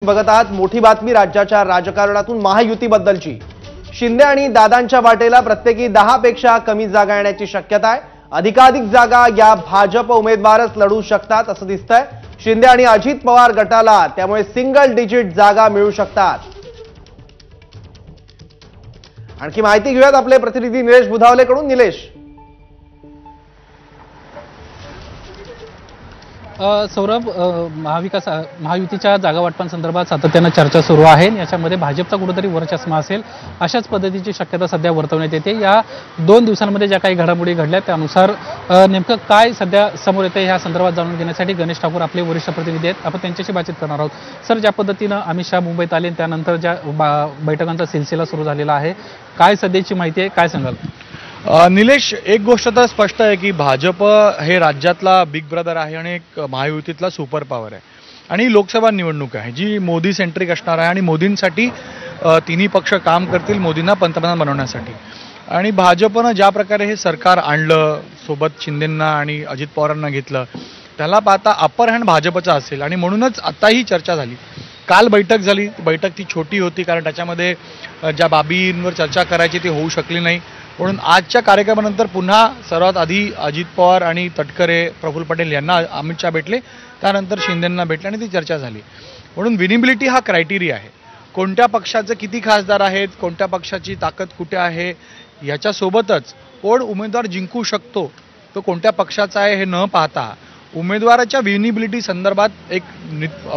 बघत आहात। मोठी बातमी राज्याच्या राजकारणातून महायुतीबद्दलची। शिंदे आणि दादांच्या वाटेला प्रत्येकी 10 पेक्षा कमी जागा येण्याची शक्यता आहे। अधिकाधिक जागा या भाजप उमेदवारच लढू शकतात असं दिसतंय। शिंदे आणि अजित पवार गटाला त्यामुळे सिंगल डिजिट जागा मिळू शकतात। आणखी माहिती घेऊयात आपले प्रतिनिधी निलेश बुधावलेकडून। निलेश, सौरभ, महायुतीच्या जागा वाटपांसंदर्भात सातत्याने चर्चा सुरू आहे। याच्यामध्ये भाजपचा कुठेतरी वरचष्मा असेल अशाच पद्धतीची शक्यता सध्या वर्तवण्यात येते। या 2 दिवसांमध्ये ज्या काही घडामोडी घडल्या त्यानुसार नेमकं काय सध्या समोर येते ह्या संदर्भात जाणून घेण्यासाठी गणेश ठाकूर आपले वरिष्ठ प्रतिनिधी आहेत, आपण त्यांच्याशी बातचीत करणार आहोत। सर, ज्या पद्धतीनं अमित शहा मुंबईत आले त्यानंतर ज्या बैठकांचा सिलसिला सुरू झालेला आहे, काय सध्याची माहिती आहे, काय सांगाल? निलेश, एक गोष्ट तर स्पष्ट आहे की भाजप हे राज्यातला बिग ब्रदर आहे आणि एक महायुतीतला सुपर पॉवर आहे आणि लोकसभा निवडणूक आहे जी मोदी सेंट्रिक असणार आहे आणि मोदींसाठी तिन्ही पक्ष काम करतील मोदींना पंतप्रधान बनवण्यासाठी। आणि भाजपनं ज्या प्रकारे हे सरकार आणलं, सोबत शिंदेंना आणि अजित पवारांना घेतलं, त्याला पाहता अपर हँड भाजपचा असेल आणि म्हणूनच आता ही चर्चा झाली। काल बैठक झाली, बैठक ती छोटी होती कारण त्याच्यामध्ये ज्या बाबींवर चर्चा करायची ती होऊ शकली नाही, म्हणून आजच्या कार्यक्रमानंतर पुन्हा सर्वात आधी अजित पवार आणि तटकरे, प्रफुल्ल पटेल यांना अमित शहा भेटले, त्यानंतर शिंदेंना भेटले आणि ती चर्चा झाली। म्हणून विनिबिलिटी हा क्रायटेरिया आहे। कोणत्या पक्षाचे किती खासदार आहेत, कोणत्या पक्षाची ताकद कुठे आहे, याच्यासोबतच कोण उमेदवार जिंकू शकतो तो कोणत्या पक्षाचा आहे हे न पाहता उमेदवाराच्या विनिबिलिटी संदर्भात एक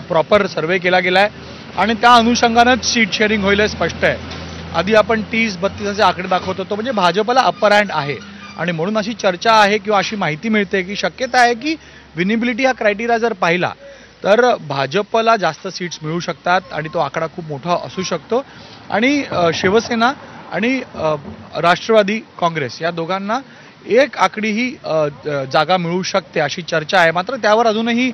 प्रॉपर सर्वे केला गेला आहे आणि त्या अनुषंगानंच सीट शेअरिंग होईल हे स्पष्ट आहे। आधी आपण 30-32 असे आकडे दाखवत होतो, म्हणजे भाजपला अपर हँड आहे आणि म्हणून अशी चर्चा आहे किंवा अशी माहिती मिळते की शक्यता आहे की विनिबिलिटी हा क्रायटेरिया जर पाहिला तर भाजपला जास्त सीट्स मिळू शकतात आणि तो आकडा खूप मोठा असू शकतो आणि शिवसेना आणि राष्ट्रवादी काँग्रेस या दोघांना एक आकडी ही जागा मिळू शकते अशी चर्चा आहे। मात्र त्यावर अजूनही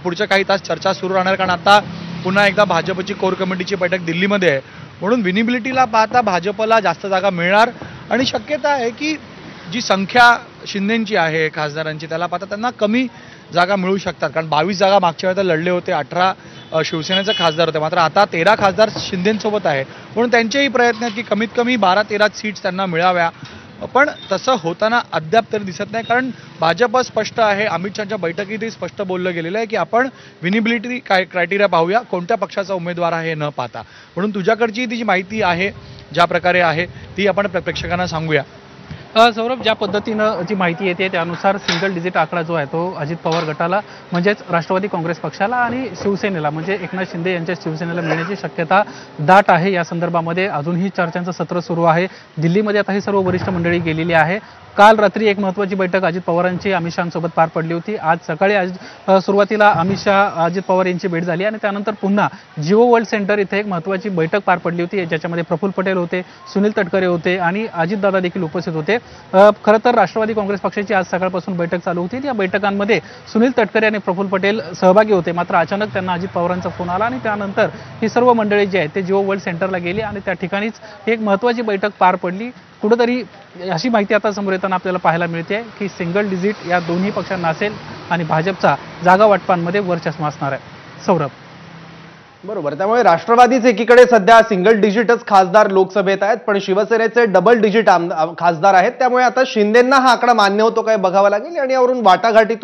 पुढच्या काही तास चर्चा सुरू राहणार कारण आता पुन्हा एकदा भाजपची कोर कमिटीची बैठक दिल्लीमध्ये आहे, म्हणून विनिबिलिटीला पाहता भाजपला जास्त जागा मिळणार आणि शक्यता आहे की जी संख्या शिंदेंची आहे खासदारांची त्याला पाहता त्यांना कमी जागा मिळू शकतात कारण 22 जागा मागच्या वेळेला लढले होते, 18 शिवसेनेचे खासदार होते, मात्र आता 13 खासदार शिंदेंसोबत आहे, म्हणून त्यांचेही प्रयत्न आहेत की कमीत कमी 12-13 सीट्स त्यांना मिळाव्या, पण तसं होताना अद्याप तरी दिसत नाही कारण भाजप स्पष्ट आहे। अमित शहाच्या बैठकीतही स्पष्ट बोललं गेलेलं आहे की आपण विनिबिलिटी क्रायटेरिया पाहूया, कोणत्या पक्षाचा उमेदवार आहे हे न पाहता। म्हणून तुझ्याकडची ती जी माहिती आहे ज्या प्रकारे आहे ती आपण प्रेक्षकांना सांगूया। सौरभ, ज्या पद्धतीनं जी माहिती येते त्यानुसार सिंगल डिजिट आकडा जो आहे तो अजित पवार गटाला म्हणजेच राष्ट्रवादी काँग्रेस पक्षाला आणि शिवसेनेला म्हणजे एकनाथ शिंदे यांच्या शिवसेनेला मिळण्याची शक्यता दाट आहे। या संदर्भामध्ये अजूनही चर्चांचं सत्र सुरू आहे। दिल्लीमध्ये आता ही सर्व वरिष्ठ मंडळी गेलेली आहे। काल रात्री एक महत्त्वाची बैठक अजित पवारांची अमित शहांसोबत पार पडली होती। आज सकाळी सुरुवातीला अमित शहा अजित पवार यांची भेट झाली आणि त्यानंतर पुन्हा जिओ वर्ल्ड सेंटर इथे एक महत्त्वाची बैठक पार पडली होती ज्याच्यामध्ये प्रफुल्ल पटेल होते, सुनील तटकरे होते आणि अजितदादा देखील उपस्थित होते। खरं तर राष्ट्रवादी काँग्रेस पक्षाची आज सकाळपासून बैठक चालू होती। या बैठकांमध्ये सुनील तटकरे आणि प्रफुल्ल पटेल सहभागी होते, मात्र अचानक त्यांना अजित पवारांचा फोन आला आणि त्यानंतर ही सर्व मंडळी जी आहेत ते जिओ वर्ल्ड सेंटरला गेली आणि त्या ठिकाणीच एक महत्त्वाची बैठक पार पडली। कुठेतरी अशी माहिती आता समोर येताना आपल्याला पाहायला मिळते की सिंगल डिजिट या दोन्ही पक्षांना असेल आणि भाजपचा जागा वाटपांमध्ये वरचष्मा असणार आहे। सौरभ, बरोबर, त्यामुळे राष्ट्रवादीच एकीकडे सध्या सिंगल डिजिटच खासदार लोकसभेत आहेत, पण शिवसेनेचे डबल डिजिट खासदार आहेत, त्यामुळे आता शिंदेंना हा आकडा मान्य होतो काय बघावा लागेल आणि यावरून वाटाघाटीतून